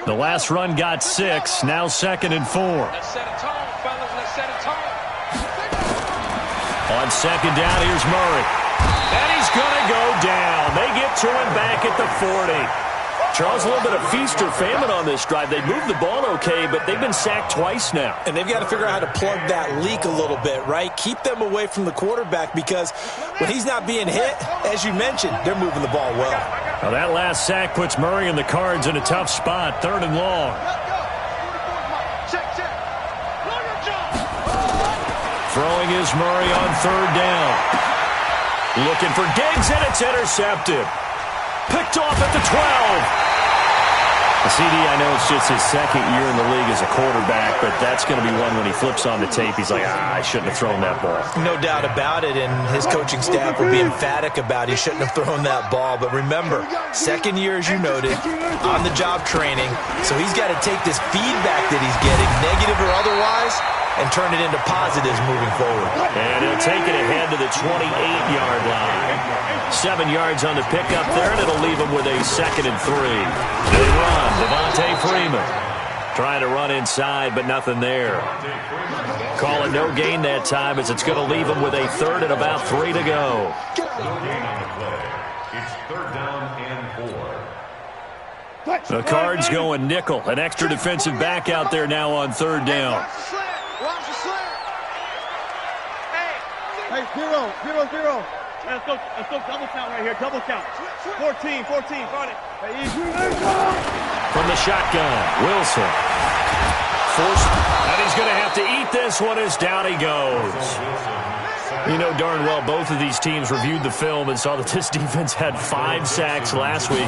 The last run got 6. Now 2nd and 4. Let's set a tone, fellas. Let's set a tone. On 2nd down, here's Murray. And he's going to go down. They get to him back at the 40. Charles, a little bit of feast or famine on this drive. They moved the ball okay, but they've been sacked twice now. And they've got to figure out how to plug that leak a little bit, right? Keep them away from the quarterback because when he's not being hit, as you mentioned, they're moving the ball well. Now that last sack puts Murray and the Cards in a tough spot, 3rd and long. Throwing is Murray on 3rd down. Looking for Diggs, and it's intercepted. Picked off at the 12. CD, I know it's just his 2nd year in the league as a quarterback, but that's going to be one when he flips on the tape. He's like, I shouldn't have thrown that ball. No doubt about it, and his coaching staff will be emphatic about he shouldn't have thrown that ball. But remember, 2nd year, as you noted, on-the-job training, so he's got to take this feedback that he's getting, negative or otherwise, and turn it into positives moving forward. And he'll take it ahead to the 28-yard line. 7 yards on the pickup there, and it'll leave him with a 2nd and 3. They run. Devontae Freeman trying to run inside, but nothing there. Call it no gain that time as it's going to leave him with a 3rd and about 3 to go. It's 3rd down and 4. The Cards going nickel. An extra defensive back out there now on 3rd down. Hey, 0. Let's go double count right here, double count. 14, got it. From the shotgun, Wilson. Forced, and he's going to have to eat this one as down he goes. You know darn well both of these teams reviewed the film and saw that this defense had 5 sacks last week.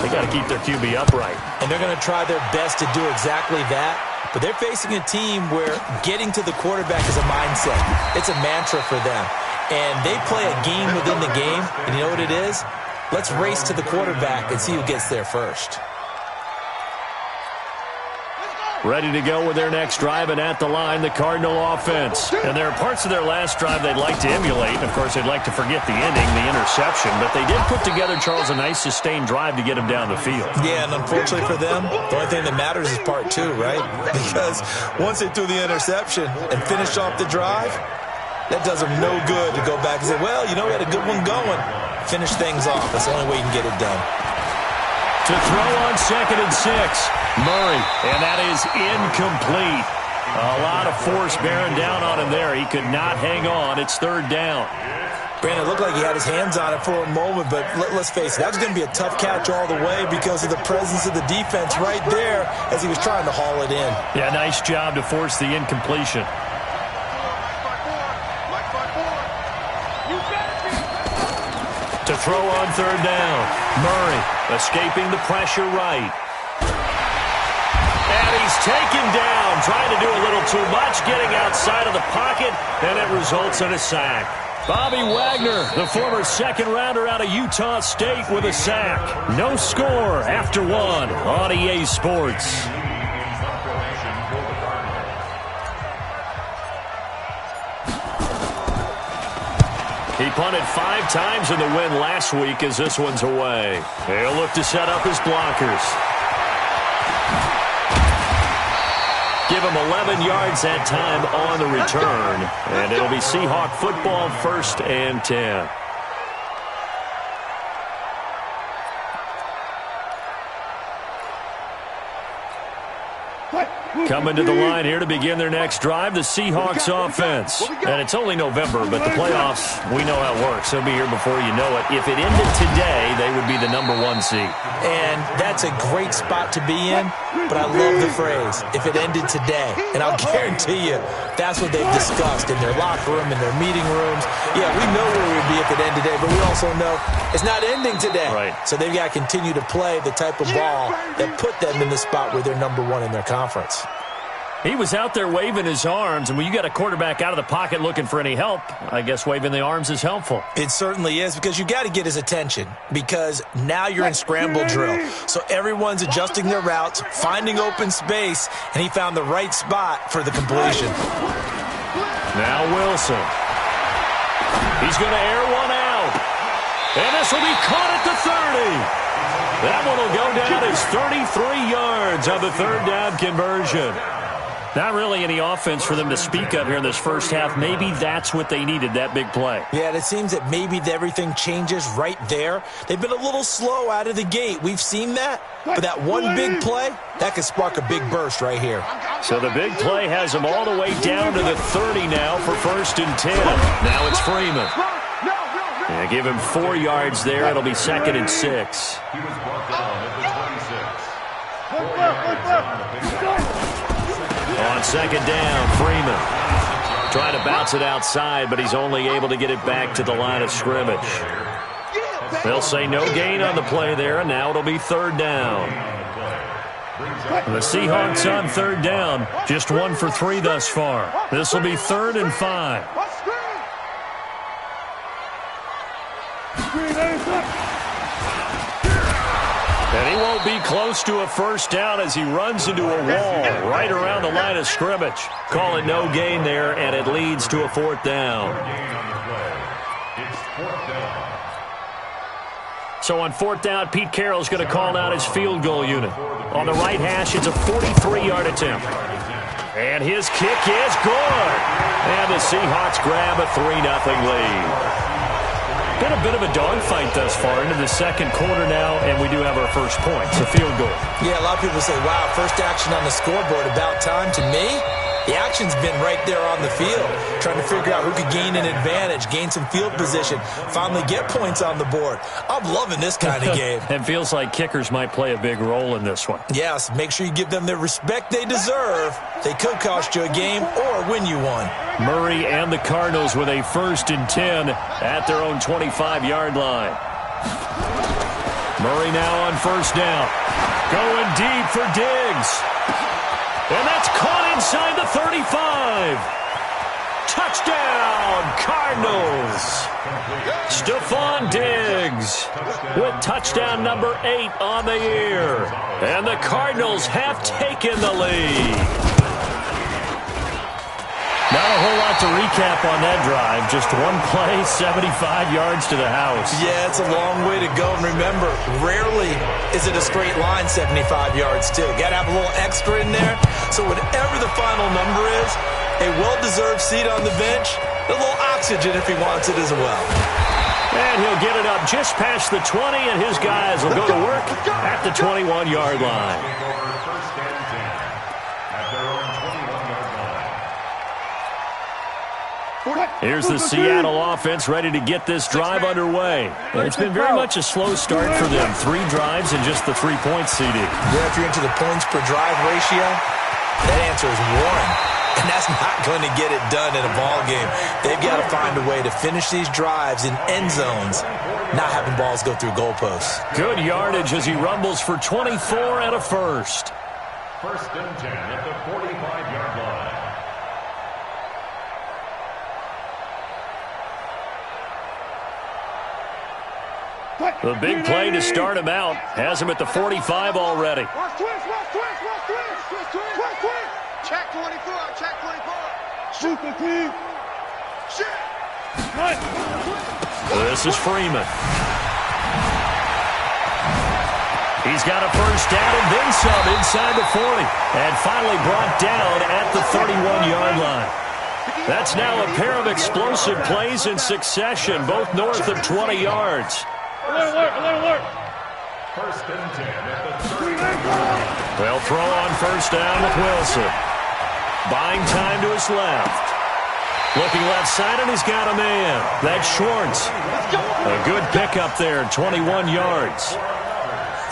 They got to keep their QB upright. And they're going to try their best to do exactly that. But they're facing a team where getting to the quarterback is a mindset. It's a mantra for them. And they play a game within the game. And you know what it is? Let's race to the quarterback and see who gets there first. Ready to go with their next drive, and at the line, the Cardinal offense. And there are parts of their last drive they'd like to emulate. And of course, they'd like to forget the ending, the interception. But they did put together, Charles, a nice sustained drive to get him down the field. Yeah, and unfortunately for them, the only thing that matters is part 2, right? Because once they threw the interception and finished off the drive, that does them no good to go back and say, well, you know, we had a good one going. Finish things off. That's the only way you can get it done. To throw on 2nd and 6, Murray, and that is incomplete. A lot of force bearing down on him there. He could not hang on. It's 3rd down. Brandon, it looked like he had his hands on it for a moment, but let's face it, that was going to be a tough catch all the way because of the presence of the defense right there as he was trying to haul it in. Yeah, nice job to force the incompletion. To throw on 3rd down, Murray escaping the pressure right. And he's taken down, trying to do a little too much, getting outside of the pocket, and it results in a sack. Bobby Wagner, the former 2nd rounder out of Utah State, with a sack. No score after 1 on EA Sports. He punted 5 times in the win last week as this one's away. He'll look to set up his blockers. Give him 11 yards that time on the return. And it'll be Seahawk football, 1st and 10. Coming to the line here to begin their next drive, the Seahawks offense. And it's only November, but the playoffs, we know how it works. They'll be here before you know it. If it ended today, they would be the number 1 seed. And that's a great spot to be in, but I love the phrase, if it ended today. And I'll guarantee you, that's what they've discussed in their locker room, in their meeting rooms. Yeah, we know where we'd be if it ended today, but we also know it's not ending today. Right. So they've got to continue to play the type of ball that put them in the spot where they're number 1 in their conference. He was out there waving his arms, and when you got a quarterback out of the pocket looking for any help, I guess waving the arms is helpful. It certainly is, because you got to get his attention, because now you're in scramble drill. So everyone's adjusting their routes, finding open space, and he found the right spot for the completion. Now Wilson. He's going to air one out. And this will be caught at the 30. That one will go down as 33 yards on the third down conversion. Not really any offense for them to speak of here in this first half. Maybe that's what they needed, that big play. Yeah, it seems that maybe everything changes right there. They've been a little slow out of the gate. We've seen that. But that one big play, that could spark a big burst right here. So the big play has them all the way down to the 30 now for 1st and 10. Now it's Freeman. Yeah, give him 4 yards there. It'll be 2nd and 6. He was brought down at the 26. On 2nd down, Freeman trying to bounce it outside, but he's only able to get it back to the line of scrimmage. They'll say no gain on the play there, and now it'll be 3rd down. The Seahawks on 3rd down, just 1 for 3 thus far. This will be 3rd and 5. And he won't be close to a 1st down as he runs into a wall right around the line of scrimmage. Call it no gain there, and it leads to a 4th down. So on 4th down, Pete Carroll's going to call out his field goal unit. On the right hash, it's a 43-yard attempt. And his kick is good. And the Seahawks grab a 3-0 lead. Been a bit of a dogfight thus far into the 2nd quarter now, and we do have our first point. It's a field goal. Yeah, a lot of people say, wow, first action on the scoreboard, about time. To me, the action's been right there on the field, trying to figure out who could gain an advantage, gain some field position, finally get points on the board. I'm loving this kind of game. It feels like kickers might play a big role in this one. Yes, make sure you give them the respect they deserve. They could cost you a game or win you one. Murray and the Cardinals with a 1st and 10 at their own 25-yard line. Murray now on 1st down. Going deep for Diggs. And that's caught inside the 35. Touchdown, Cardinals. Stephon Diggs with touchdown number 8 on the year. And the Cardinals have taken the lead. Not a whole lot to recap on that drive. Just one play, 75 yards to the house. Yeah, it's a long way to go. And remember, rarely is it a straight line 75 yards, too. Got to have a little extra in there. So whatever the final number is, a well-deserved seat on the bench, a little oxygen if he wants it as well. And he'll get it up just past the 20, and his guys will go to work at the 21-yard line. Here's the Seattle offense ready to get this drive underway. It's been very much a slow start for them. 3 drives and just the 3-point CD. Yeah, if you're into the points per drive ratio, that answer is 1. And that's not going to get it done in a ball game. They've got to find a way to finish these drives in end zones, not having balls go through goalposts. Good yardage as he rumbles for 24 and a 1st. 1st and 10 at the 45-yard line. The big play to start him out has him at the 45 already. Check 24, check 24. Shoot the team. This is Freeman. He's got a 1st down and then some inside the 40. And finally brought down at the 31-yard line. That's now a pair of explosive plays in succession, both north of 20 yards. Alert. 1st and 10 at the 30. They'll throw on 1st down with Wilson. Buying time to his left. Looking left side, and he's got a man. That's Schwartz. A good pickup there, 21 yards.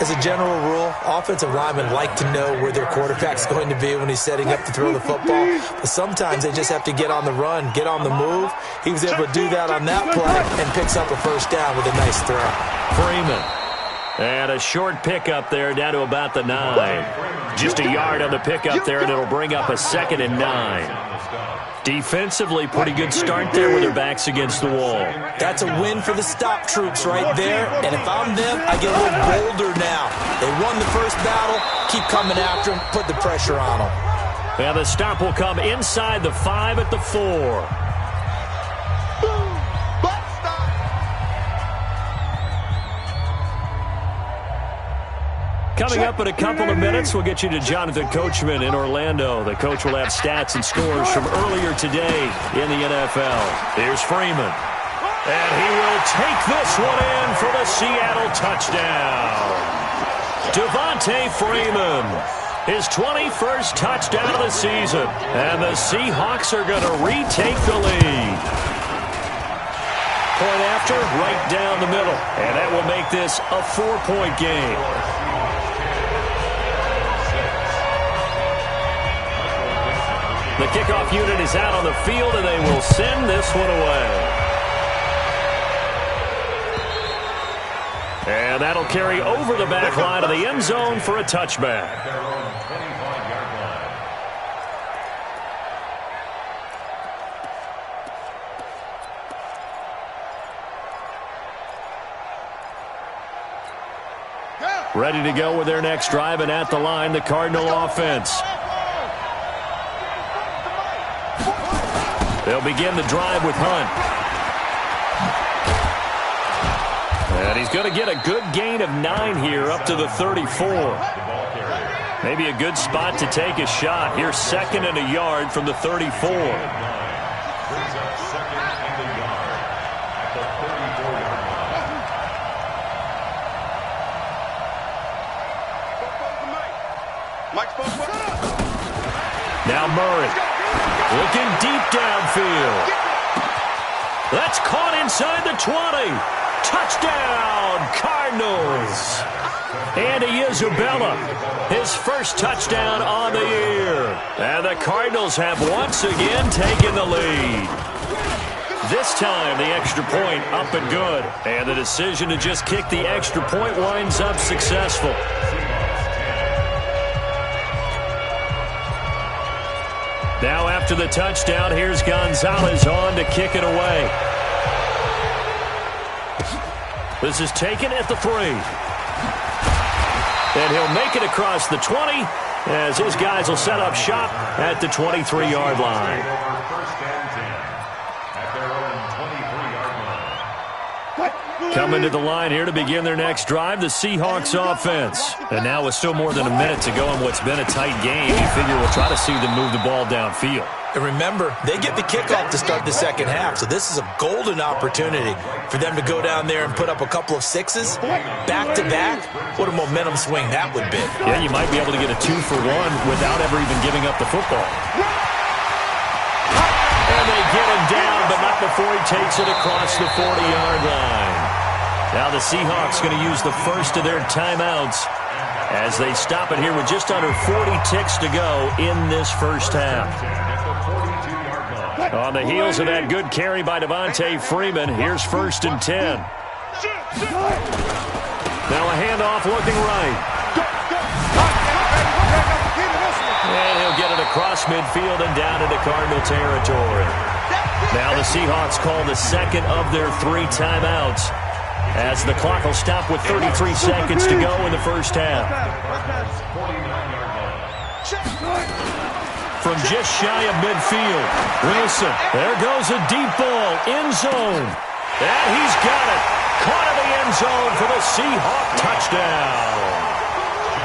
As a general rule, offensive linemen like to know where their quarterback's going to be when he's setting up to throw the football. But sometimes they just have to get on the run, get on the move. He was able to do that on that play and picks up a 1st down with a nice throw. Freeman. And a short pickup there down to about the 9. Just a yard on the pickup there, and it'll bring up a 2nd and 9. Defensively, pretty good start there with their backs against the wall. That's a win for the stop troops right there. And if I'm them, I get a little bolder now. They won the first battle. Keep coming after them. Put the pressure on them. And the stop will come inside the 5 at the 4. Coming up in a couple of minutes, we'll get you to Jonathan Coachman in Orlando. The coach will have stats and scores from earlier today in the NFL. Here's Freeman. And he will take this one in for the Seattle touchdown. Devontae Freeman, his 21st touchdown of the season. And the Seahawks are going to retake the lead. Point after, right down the middle. And that will make this a 4-point game. The kickoff unit is out on the field, and they will send this one away. And that'll carry over the back line of the end zone for a touchback. Ready to go with their next drive, and at the line, the Cardinal offense. They'll begin the drive with Hunt. And he's going to get a good gain of 9 here up to the 34. Maybe a good spot to take a shot. Here's 2nd and a yard from the 34. Now Murray. Looking deep downfield. That's caught inside the 20. Touchdown, Cardinals. Andy Isabella, his first touchdown on the year. And the Cardinals have once again taken the lead. This time, the extra point up and good. And the decision to just kick the extra point winds up successful. Now after the touchdown, here's Gonzalez on to kick it away. This is taken at the 3. And he'll make it across the 20 as his guys will set up shop at the 23-yard line. Coming to the line here to begin their next drive, the Seahawks offense. And now with still more than a minute to go in what's been a tight game, you figure we'll try to see them move the ball downfield. And remember, they get the kickoff to start the second half, so this is a golden opportunity for them to go down there and put up a couple of 6s back-to-back. What a momentum swing that would be. Yeah, you might be able to get a 2-for-1 without ever even giving up the football. And they get him down, but not before he takes it across the 40-yard line. Now the Seahawks going to use the first of their timeouts as they stop it here with just under 40 ticks to go in this first half. On the heels of that good carry by Devontae Freeman, here's 1st and 10. Now a handoff looking right. And he'll get it across midfield and down into Cardinal territory. Now the Seahawks call the second of their 3 timeouts as the clock will stop with 33 seconds to go in the first half. From just shy of midfield, Wilson. There goes a deep ball, end zone. And he's got it. Caught in the end zone for the Seahawk touchdown.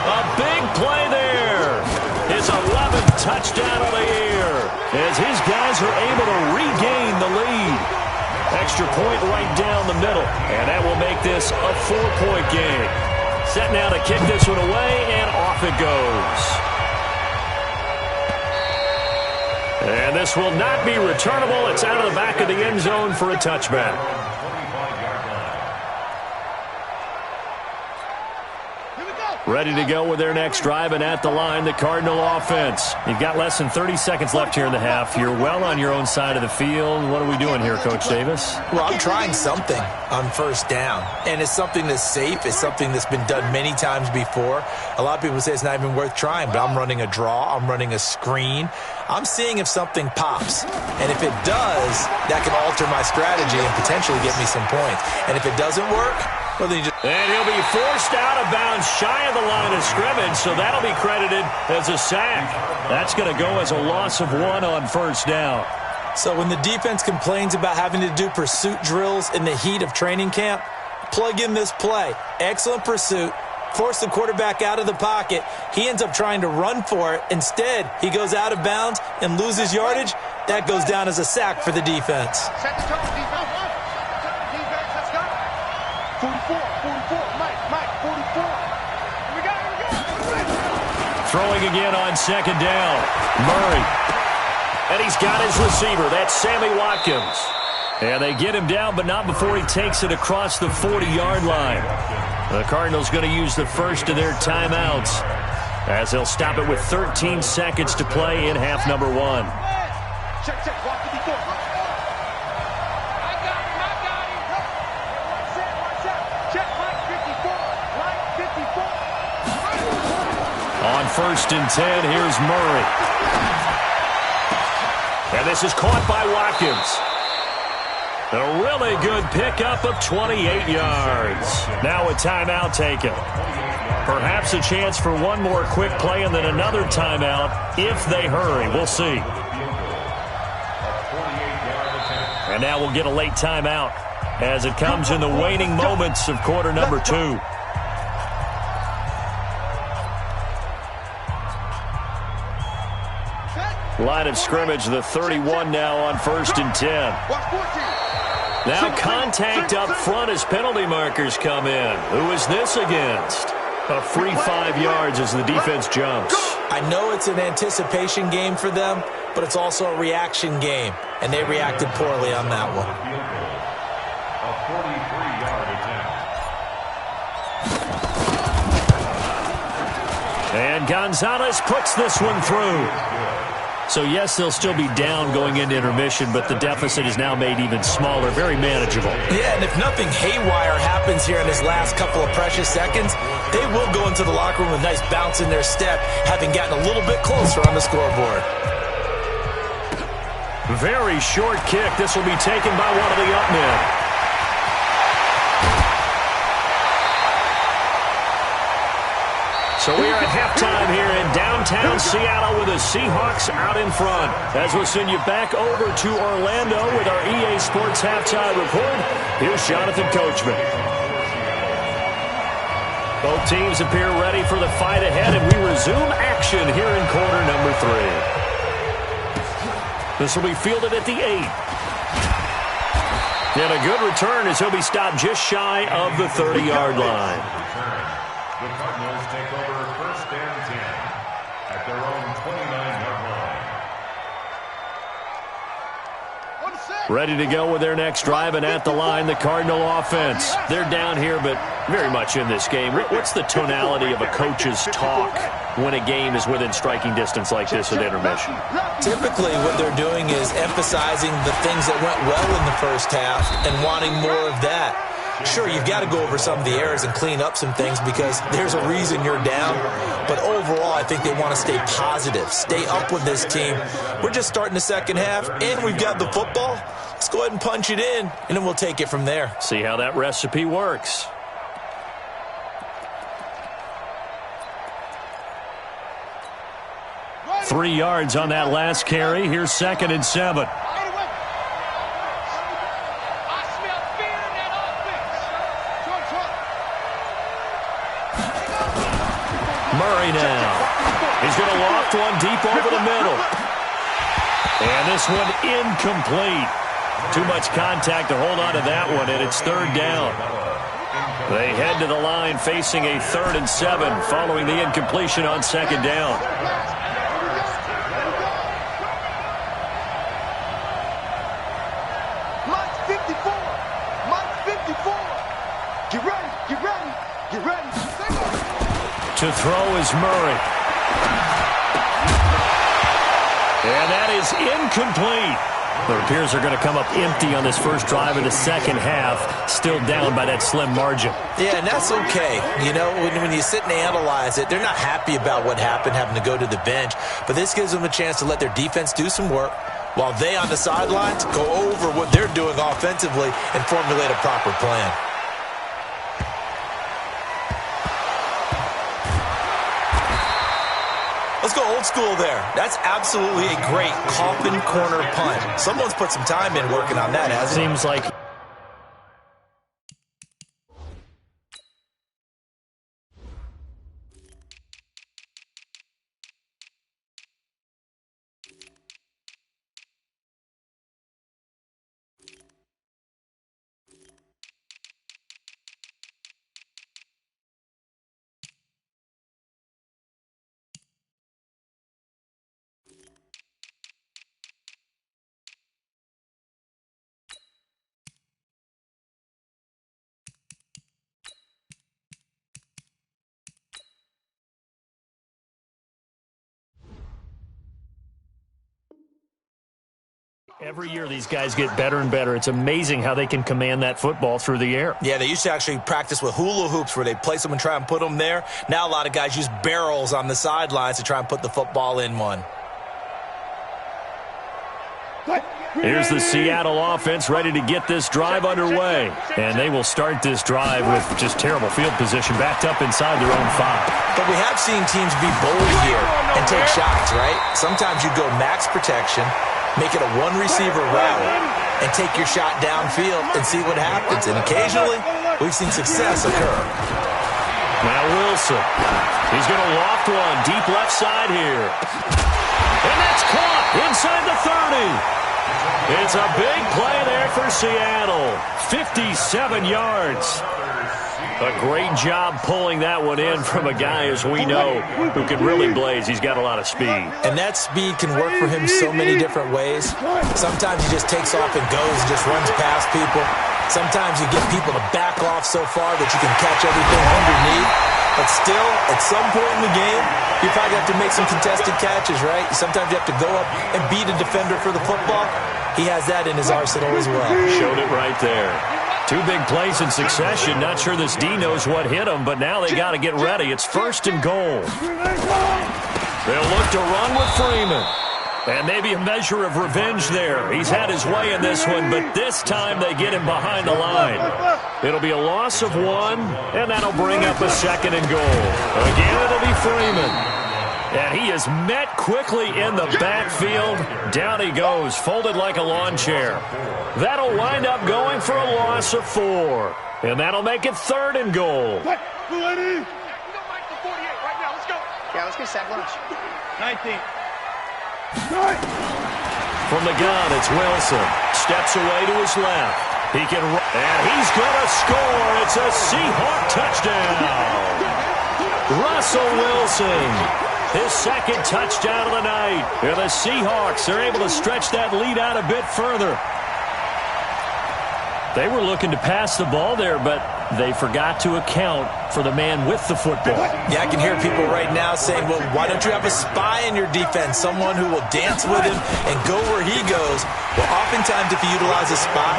A big play there. His 11th touchdown of the year as his guys are able to regain the lead. Extra point right down the middle, and that will make this a 4-point game. Set now to kick this one away, and off it goes. And this will not be returnable. It's out of the back of the end zone for a touchback. Ready to go with their next drive, and at the line, the Cardinal offense. You've got less than 30 seconds left here in the half. You're well on your own side of the field. What are we doing here, Coach Davis? Well, I'm trying something on first down, and it's something that's safe. It's something that's been done many times before. A lot of people say it's not even worth trying, but I'm running a draw. I'm running a screen. I'm seeing if something pops, and if it does, that can alter my strategy and potentially get me some points. And if it doesn't work, well, then you just... And he'll be forced out of bounds shy of the line of scrimmage, so that'll be credited as a sack. That's going to go as a loss of 1 on first down. So when the defense complains about having to do pursuit drills in the heat of training camp, plug in this play. Excellent pursuit, force the quarterback out of the pocket. He ends up trying to run for it. Instead, he goes out of bounds and loses yardage. That goes down as a sack for the defense. Set the tone, defense. Set the defense, let's go. 44, Mike, 44. We got it. Throwing again on second down. Murray. And he's got his receiver. That's Sammy Watkins. And they get him down, but not before he takes it across the 40-yard line. The Cardinals going to use the first of their timeouts as they'll stop it with 13 seconds to play in half number 1. Check, walk to before. I got him. Watch out. Check, Mike 54. On first and 10, here's Murray. And this is caught by Watkins. A really good pickup of 28 yards. Now a timeout taken. Perhaps a chance for one more quick play and then another timeout if they hurry. We'll see. And now we'll get a late timeout as it comes in the waning moments of quarter number 2. Line of scrimmage, the 31 now on first and 10. Now contact up front as penalty markers come in. Who is this against? A free 5 yards as the defense jumps. I know it's an anticipation game for them, but it's also a reaction game, and they reacted poorly on that one. A 43-yard attempt. And Gonzalez puts this one through. So, yes, they'll still be down going into intermission, but the deficit is now made even smaller, very manageable. Yeah, and if nothing haywire happens here in this last couple of precious seconds, they will go into the locker room with a nice bounce in their step, having gotten a little bit closer on the scoreboard. Very short kick. This will be taken by one of the up men. So we are at halftime here in downtown Seattle with the Seahawks out in front. As we'll send you back over to Orlando with our EA Sports Halftime Report, here's Jonathan Coachman. Both teams appear ready for the fight ahead, and we resume action here in quarter number 3. This will be fielded at the 8. And a good return as he'll be stopped just shy of the 30-yard line. The Cardinals take over first and 10 at their own 29-yard line. Ready to go with their next drive, and at the line, the Cardinal offense. They're down here, but very much in this game. What's the tonality of a coach's talk when a game is within striking distance like this at intermission? Typically, what they're doing is emphasizing the things that went well in the first half and wanting more of that. Sure, you've got to go over some of the errors and clean up some things because there's a reason you're down. But overall, I think they want to stay positive, stay up with this team. We're just starting the second half, and we've got the football. Let's go ahead and punch it in, and then we'll take it from there. See how that recipe works. Three yards on that last carry. Here's second and 7. Murray now. He's going to loft one deep over the middle. And this one incomplete. Too much contact to hold on to that one, and it's third down. They head to the line facing a 3rd and 7 following the incompletion on second down. Mike 54. Mike 54. Get ready. Get ready. Get ready. To throw is Murray. And that is incomplete. It appears they're going to come up empty on this first drive of the second half, still down by that slim margin. Yeah, and that's okay. You know, when you sit and analyze it, they're not happy about what happened, having to go to the bench. But this gives them a chance to let their defense do some work while they on the sidelines go over what they're doing offensively and formulate a proper plan. Let's go old school there. That's absolutely a great coffin corner punt. Someone's put some time in working on that, hasn't it? Seems like... Every year these guys get better and better. It's amazing how they can command that football through the air. Yeah, they used to actually practice with hula hoops where they place them and try and put them there. Now a lot of guys use barrels on the sidelines to try and put the football in one. Here's the Seattle offense ready to get this drive underway. And they will start this drive with just terrible field position backed up inside their own 5. But we have seen teams be bold here and take shots, right? Sometimes you go max protection, make it a one-receiver route, and take your shot downfield and see what happens. And occasionally, we've seen success occur. Now Wilson. He's going to loft one deep left side here. And that's caught inside the 30. It's a big play there for Seattle. 57 yards. A great job pulling that one in from a guy, as we know, who can really blaze. He's got a lot of speed. And that speed can work for him so many different ways. Sometimes he just takes off and goes, just runs past people. Sometimes you get people to back off so far that you can catch everything underneath. But still, at some point in the game, you probably have to make some contested catches, right? Sometimes you have to go up and beat a defender for the football. He has that in his arsenal as well. Showed it right there. 2 big plays in succession. Not sure this D knows what hit him, but now they got to get ready. It's 1st and goal. They'll look to run with Freeman. And maybe a measure of revenge there. He's had his way in this one, but this time they get him behind the line. It'll be a loss of 1, and that'll bring up a 2nd and goal. Again, it'll be Freeman. And he is met quickly in the backfield. Down he goes, folded like a lawn chair. That'll wind up going for a loss of 4. And that'll make it 3rd and goal. Yeah, let's get sack lunch. 19. From the gun, it's Wilson. Steps away to his left. He can run, and he's going to score. It's a Seahawk touchdown. Russell Wilson. His 2nd touchdown of the night. And the Seahawks are able to stretch that lead out a bit further. They were looking to pass the ball there, but they forgot to account for the man with the football. Yeah, I can hear people right now saying, well, why don't you have a spy in your defense, someone who will dance with him and go where he goes? Well, oftentimes if you utilize a spy,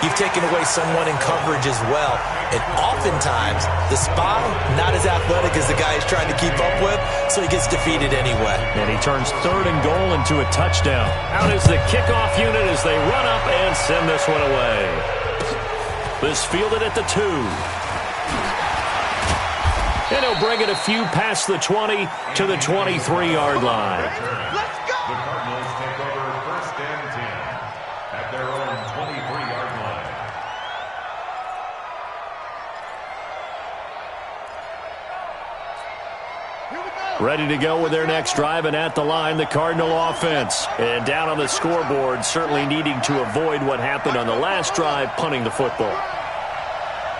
you've taken away someone in coverage as well. And oftentimes, the spy, not as athletic as the guy he's trying to keep up with, so he gets defeated anyway. And he turns 3rd and goal into a touchdown. Out is the kickoff unit as they run up and send this one away. This fielded at the 2. And he'll bring it a few past the 20 to the 23-yard line. Let's go! The Cardinals take over 1st and 10 at their own 23-yard line. Ready to go with their next drive, and at the line, the Cardinal offense. And down on the scoreboard, certainly needing to avoid what happened on the last drive, punting the football.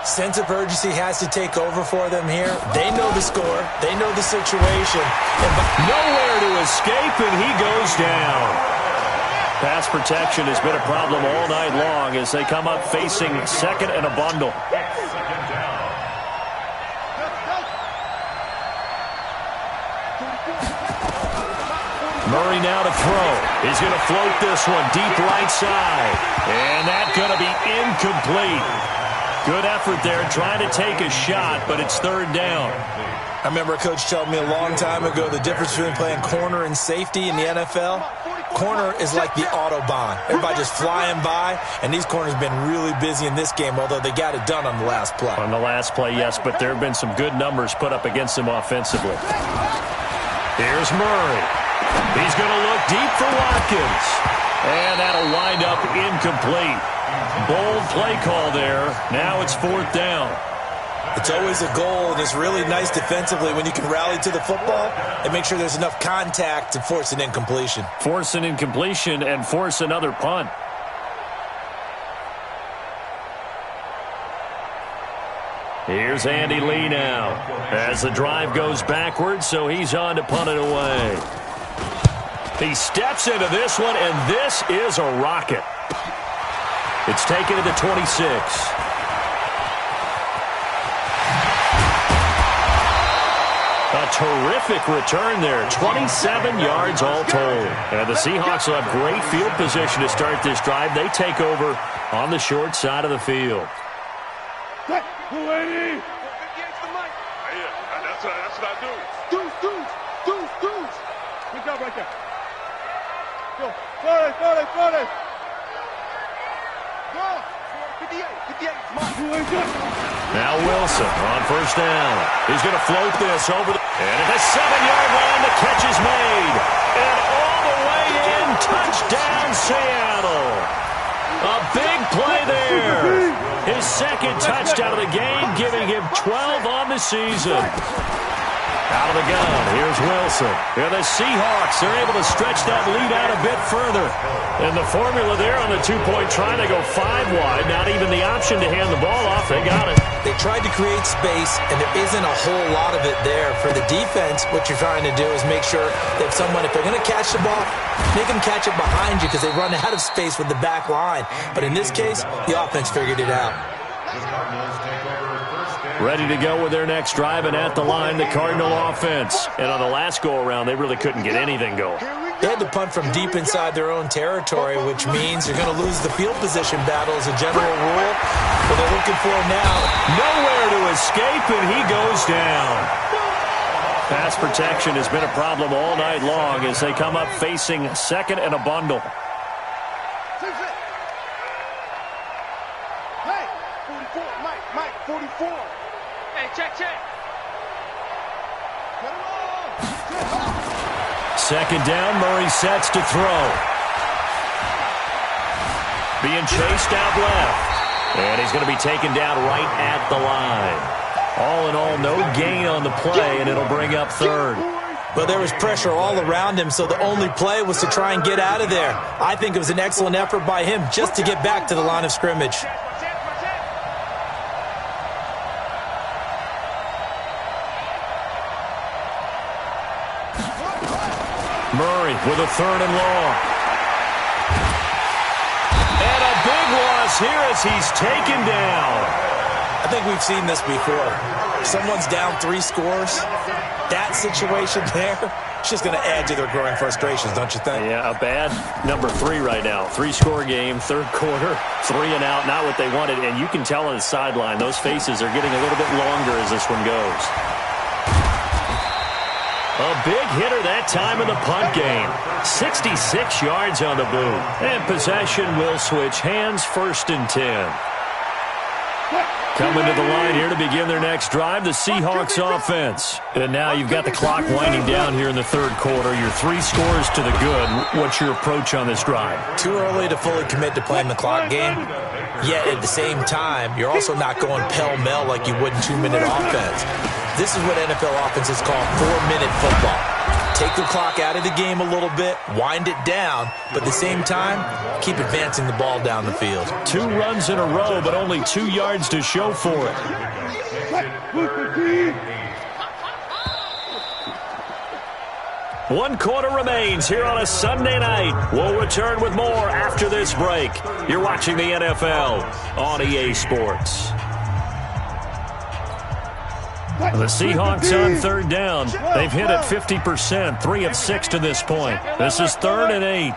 Sense of urgency has to take over for them here. They know the score. They know the situation. And nowhere to escape, and he goes down. Pass protection has been a problem all night long as they come up facing 2nd and a bundle. Murray now to throw. He's going to float this one deep right side. And that's going to be incomplete. Good effort there trying to take a shot, but it's 3rd down. I remember a coach telling me a long time ago the difference between playing corner and safety in the NFL. Corner is like the Autobahn. Everybody just flying by, and these corners have been really busy in this game, although they got it done on the last play. On the last play, yes, but there have been some good numbers put up against them offensively. Here's Murray. He's going to look deep for Watkins. And that'll wind up incomplete. Bold play call there. Now it's 4th down. It's always a goal, and it's really nice defensively when you can rally to the football and make sure there's enough contact to force an incompletion. Force an incompletion and force another punt. Here's Andy Lee now as the drive goes backwards, so he's on to punt it away. He steps into this one, and this is a rocket. It's taken to the 26. A terrific return there. 27 yards all told. And the Seahawks will have great field position to start this drive. They take over on the short side of the field. That's what I do. Deuce. Good job right there. Go. Flores. Go. 58. Now Wilson on first down. He's going to float this over the... And at the 7-yard line, the catch is made. And all the way in, touchdown Seattle. A big play there. His second touchdown of the game, giving him 12 on the season. Out of the gun, here's Wilson. And the Seahawks are able to stretch that lead out a bit further. And the formula there on the two-point try, they go 5 wide. Not even the option to hand the ball off. They got it. They tried to create space, and there isn't a whole lot of it there. For the defense, what you're trying to do is make sure that if they're going to catch the ball, make them catch it behind you because they run out of space with the back line. But in this case, the offense figured it out. Ready to go with their next drive, and at the line, the Cardinal offense. And on the last go-around, they really couldn't get anything going. They had to punt from deep inside their own territory, which means you're going to lose the field position battle as a general rule. But they're looking for him now. Nowhere to escape, and he goes down. Pass protection has been a problem all night long as they come up facing second and a bundle. Hey, 44, Mike, 44. Hey, check. Second down, Murray sets to throw. Being chased out left. And he's going to be taken down right at the line. All in all, no gain on the play, and it'll bring up third. But there was pressure all around him, so the only play was to try and get out of there. I think it was an excellent effort by him just to get back to the line of scrimmage. Murray with a third and long. And a big loss here as he's taken down. I think we've seen this before. Someone's down 3 scores. That situation there, it's just going to add to their growing frustrations, don't you think? Yeah, a bad number 3 right now. 3-score game, third quarter, 3 and out, not what they wanted. And you can tell on the sideline, those faces are getting a little bit longer as this one goes. A big hitter that time in the punt game. 66 yards on the boot. And possession will switch hands, 1st and 10. Coming to the line here to begin their next drive, the Seahawks offense. And now you've got the clock winding down here in the third quarter. Your 3 scores to the good. What's your approach on this drive? Too early to fully commit to playing the clock game. Yet at the same time, you're also not going pell-mell like you would in 2-minute offense. This is what NFL offenses call 4-minute football. Take the clock out of the game a little bit, wind it down, but at the same time, keep advancing the ball down the field. 2 runs in a row, but only 2 yards to show for it. One quarter remains here on a Sunday night. We'll return with more after this break. You're watching the NFL on EA Sports. The Seahawks on third down. They've hit it 50%, 3 of 6 to this point. This is 3rd and 8.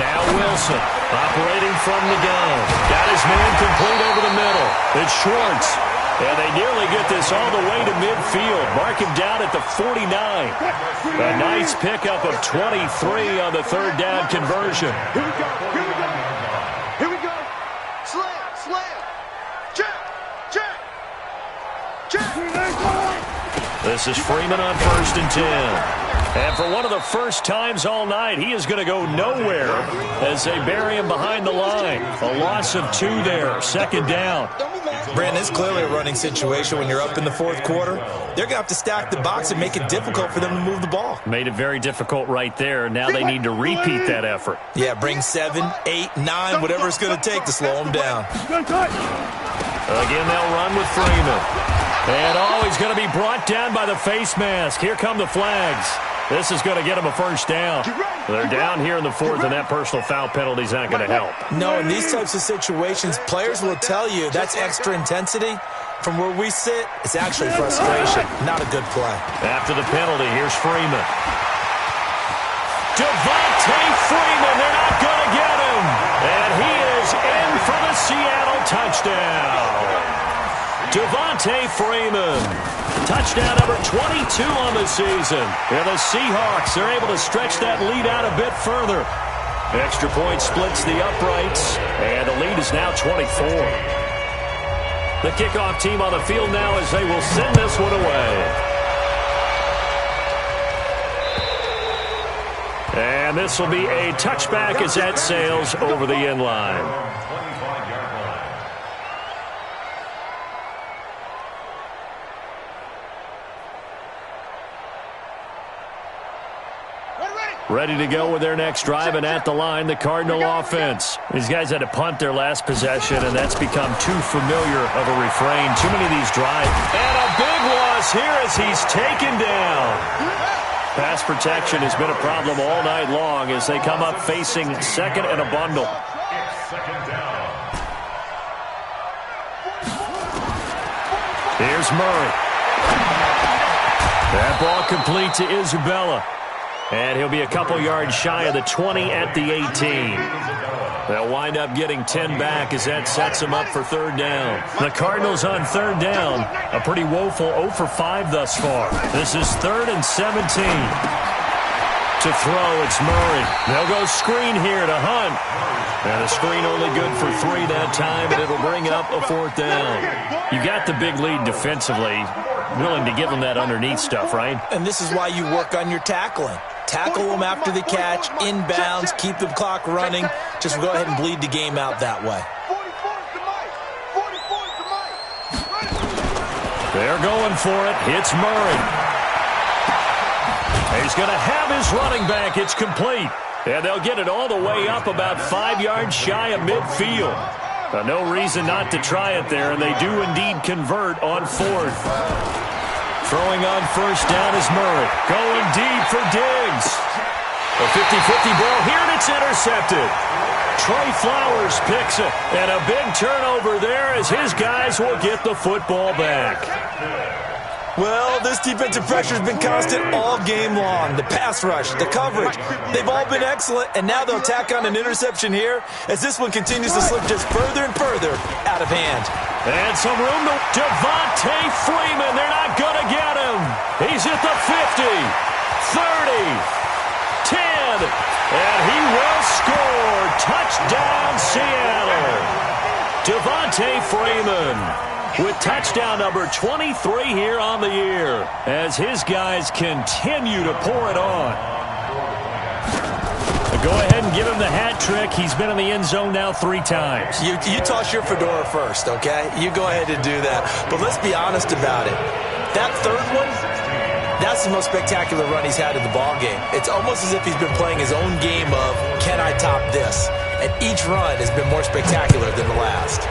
Now Wilson operating from the gun. Got his man complete over the middle. It's Schwartz. And they nearly get this all the way to midfield. Mark him down at the 49. A nice pickup of 23 on the third down conversion. Here we go. Slam. Check. This is Freeman on 1st and 10. And for one of the first times all night, he is going to go nowhere as they bury him behind the line. A loss of 2 there, 2nd down. Brandon, it's clearly a running situation when you're up in the 4th quarter. They're going to have to stack the box and make it difficult for them to move the ball. Made it very difficult right there. Now they need to repeat that effort. Yeah, bring 7, 8, 9, whatever it's going to take to slow them down. Again, they'll run with Freeman. And he's going to be brought down by the face mask. Here come the flags. This is going to get him a first down. They're down here in the 4th, and that personal foul penalty is not going to help. No, in these types of situations, players will tell you that's extra intensity. From where we sit, it's actually frustration, not a good play. After the penalty, here's Freeman. Devontae Freeman, they're not going to get him. And he is in for the Seattle touchdown. Devontae Freeman, touchdown number 22 on the season. And the Seahawks are able to stretch that lead out a bit further. Extra point splits the uprights, and the lead is now 24. The kickoff team on the field now as they will send this one away. And this will be a touchback as that sails over the end line. Ready to go with their next drive, and at the line, the Cardinal offense. These guys had to punt their last possession, and that's become too familiar of a refrain. Too many of these drives. And a big loss here as he's taken down. Pass protection has been a problem all night long as they come up facing second and a bundle. Here's Murray. That ball complete to Isabella. And he'll be a couple yards shy of the 20 at the 18. They'll wind up getting 10 back as that sets them up for third down. The Cardinals on third down, a pretty woeful 0 for 5 thus far. This is 3rd and 17. To throw, it's Murray. They'll go screen here to Hunt. And the screen only good for 3 that time, and it'll bring up a 4th down. You got the big lead defensively. Willing to give them that underneath stuff, right? And this is why you work on your tackling. Tackle them after the catch, inbounds, keep the clock running. Just go ahead and bleed the game out that way. They're going for it. It's Murray. He's going to have his running back. It's complete. And they'll get it all the way up about 5 yards shy of midfield. No reason not to try it there, and they do indeed convert on 4th. Throwing on first down is Murray. Going deep for Diggs. A 50-50 ball here, and it's intercepted. Trey Flowers picks it, and a big turnover there as his guys will get the football back. Well, this defensive pressure has been constant all game long. The pass rush, the coverage, they've all been excellent, and now they'll tack on an interception here as this one continues to slip just further and further out of hand. And some room to Devontae Freeman. They're not going to get him. He's at the 50, 30, 10, and he will score. Touchdown, Seattle. Devontae Freeman with touchdown number 23 here on the year as his guys continue to pour it on. Go ahead and give him the hat trick. He's been in the end zone now 3 times. You toss your fedora first, okay? You go ahead and do that. But let's be honest about it. That third one, that's the most spectacular run he's had in the ballgame. It's almost as if he's been playing his own game of, can I top this? And each run has been more spectacular than the last.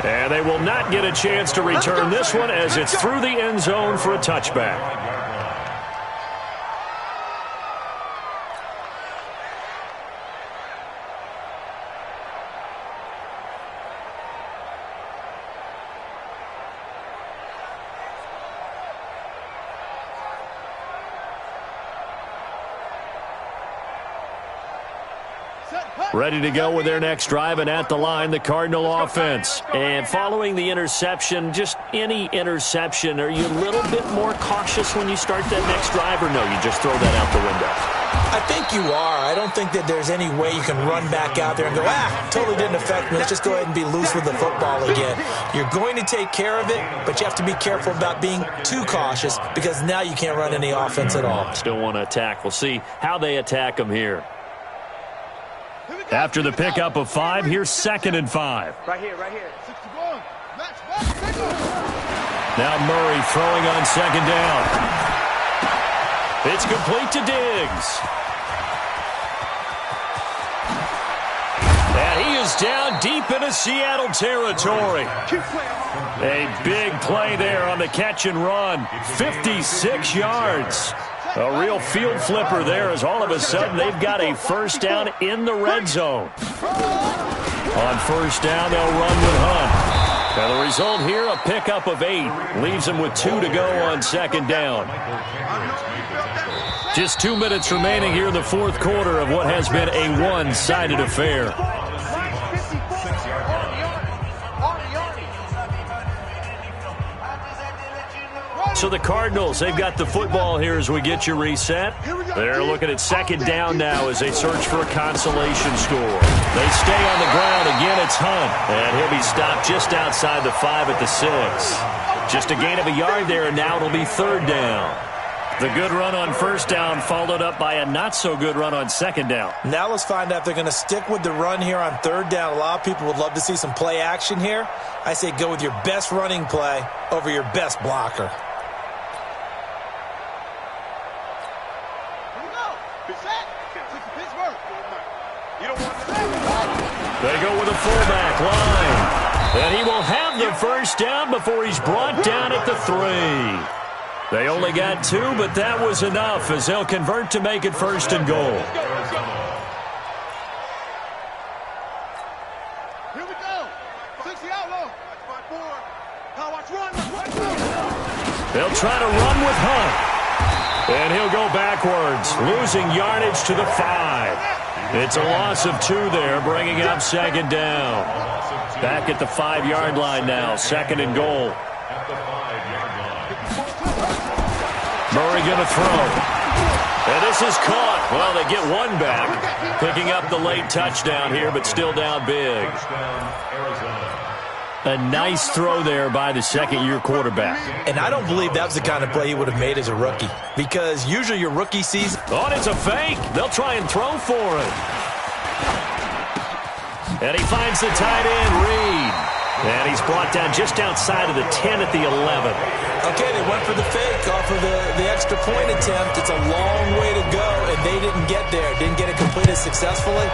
And they will not get a chance to return this one as it's through the end zone for a touchback. Ready to go with their next drive, and at the line, the Cardinal offense. And following the interception, just any interception, are you a little bit more cautious when you start that next drive, or no, you just throw that out the window? I think you are. I don't think that there's any way you can run back out there and go, totally didn't affect me. Let's just go ahead and be loose with the football again. You're going to take care of it, but you have to be careful about being too cautious because now you can't run any offense at all. Still want to attack. We'll see how they attack them here. After the pickup of 5, here's 2nd and 5. Right here. 61. Now Murray throwing on 2nd down. It's complete to Diggs. And he is down deep into Seattle territory. A big play there on the catch and run. 56 yards. A real field flipper there as all of a sudden they've got a first down in the red zone. On first down, they'll run with Hunt. Now the result here, a pickup of 8. Leaves them with 2 to go on second down. Just 2 minutes remaining here in the fourth quarter of what has been a one-sided affair. So the Cardinals, they've got the football here as we get you reset. They're looking at second down now as they search for a consolation score. They stay on the ground. Again, it's Hunt. And he'll be stopped just outside the 5 at the 6. Just a gain of a yard there, and now it'll be third down. The good run on first down followed up by a not-so-good run on second down. Now let's find out if they're going to stick with the run here on third down. A lot of people would love to see some play action here. I say go with your best running play over your best blocker. They go with a fullback line. And he will have the first down before he's brought down at the 3. They only got 2, but that was enough as they'll convert to make it first and goal. Here we go. 60 out low. Now watch run. They'll try to run with Hunt. And he'll go backwards, losing yardage to the 5. It's a loss of 2 there, bringing up second down. Back at the 5-yard line now, second and goal. Murray going to throw. And this is caught. Well, they get one back, picking up the late touchdown here, but still down big. A nice throw there by the second-year quarterback. And I don't believe that was the kind of play he would have made as a rookie. Because usually your rookie season... Oh, it's a fake. They'll try and throw for it. And he finds the tight end, Reed. And he's brought down just outside of the 10 at the 11. Okay, they went for the fake off of the extra point attempt. It's a long way to go, and they didn't get there. Didn't get it completed successfully.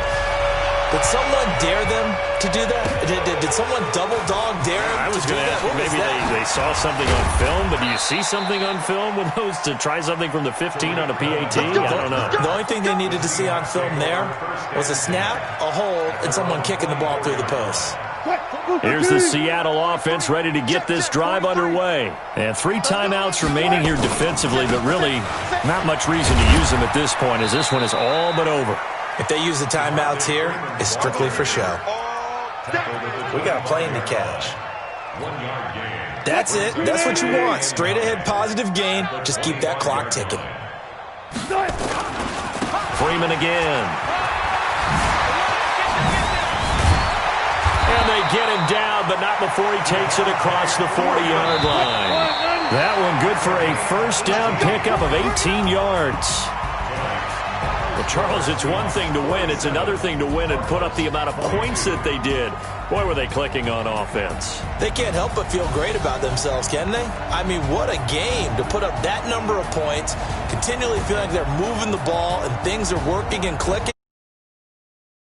Did someone dare them to do that? Did someone double dog dare them I was going to ask you, maybe they saw something on film, but do you see something on film with those to try something from the 15 on a PAT? I don't know. The only thing they needed to see on film there was a snap, a hold, and someone kicking the ball through the post. Here's the Seattle offense ready to get this drive underway. And 3 timeouts remaining here defensively, but really not much reason to use them at this point as this one is all but over. If they use the timeouts here, it's strictly for show. We got a plane to catch. That's it. That's what you want. Straight ahead positive gain. Just keep that clock ticking. Freeman again. And they get him down, but not before he takes it across the 40-yard line. That one good for a first down pickup of 18 yards. Well, Charles, it's one thing to win. It's another thing to win and put up the amount of points that they did. Boy, were they clicking on offense. They can't help but feel great about themselves, can they? I mean, what a game to put up that number of points, continually feeling like they're moving the ball and things are working and clicking.